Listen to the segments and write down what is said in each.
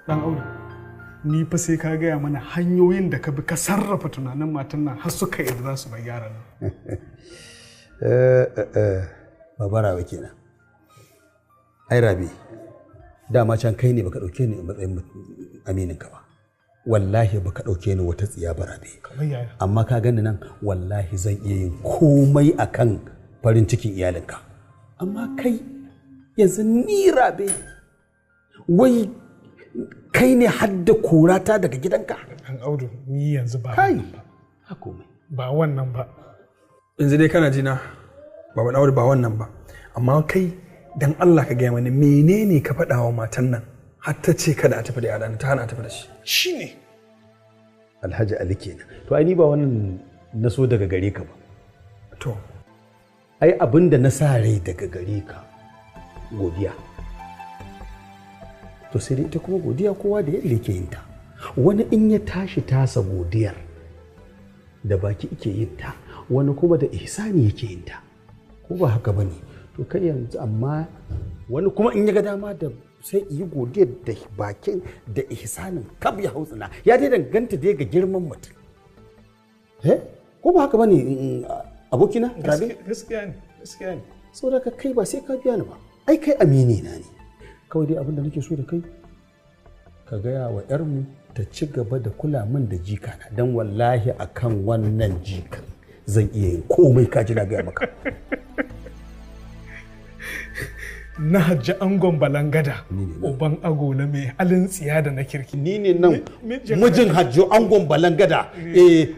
Dan Audu, ni fa sai ka gaya mana hanyoyin da ka bi ka sarrafa tunanin matan nan har suka yi za su bai yaran nan. Babara wa kenan. Ai Rabi, dama can kai ne baka dauke ni a matsayin aminin ka ba. Wallahi baka dauke ni wata tsiya ba Rabi. Amma ka gani nan wallahi zan iya yin komai akan farin cikin iyalinka. Amma kai yanzu ni Rabi, wai kai ne hadda kurata daga gidanka? Dan Audu, ni yanzu ba wannan ba. Ha komai. Ba wannan ba. Yanzu dai kana jina, Baba Audu ba wannan ba. Amma kai dan Allah ka gaya mani menene ka faɗa wa matan nan har ta ce kada a tafi da yaran ta hana a tafi da shi. Shine Alhaji Ali kenan. To ai ni ba wannan na so daga gare ka ba. To ai abin da na sa rai daga gare ka godiya. To sai dai ita kuma godiya kowa da yadda yake yin ta. Wani in ya tashi tasa godiyar da baki yake yin ta, wani kuma da ihsani yake yin ta. Ko ba haka bane? To kai yanzu amma wani kuma in ya ga dama da sai yi godiyar da bakin da ihsanin kab ya hautsina, ya dai danganta dai ga girman mutum. Ko ba haka bane abokina Rabi? Gaskiya ne, gaskiya ne. Saboda ka kai ba sai ka biya ni ba. Ai kai amini na ne. Kawai dai abin da nake so da kai ka gaya wa yarmu ta ci gaba da kula min da jikana, dan wallahi akan wannan jikan zan iya yin komai, ka ji na gaya maka. Na hajji angon balangada, uban ago na mai halin tsiya da na kirki. Ni ne nan mijin hajjo angon balangada,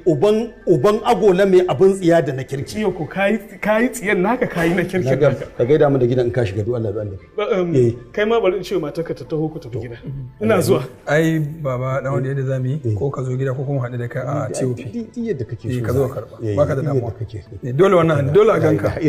uban ago na mai abin tsiya da na kirki. Iyo ko kayi tsiyan naka kayi na kirki naka. Ka gaida mu da gidan in ka shiga duk Allah da Allah. Kai ma bari in ce matarka ta taho ku tafi gida. Ina zuwa. Ai baba dan wanda yadda zamu yi ko ka zo gida ko kuma haɗu da kai a TOP. Yadda kake so. Ka zo karba. Baka da damuwa. Dole wannan dole a ganka.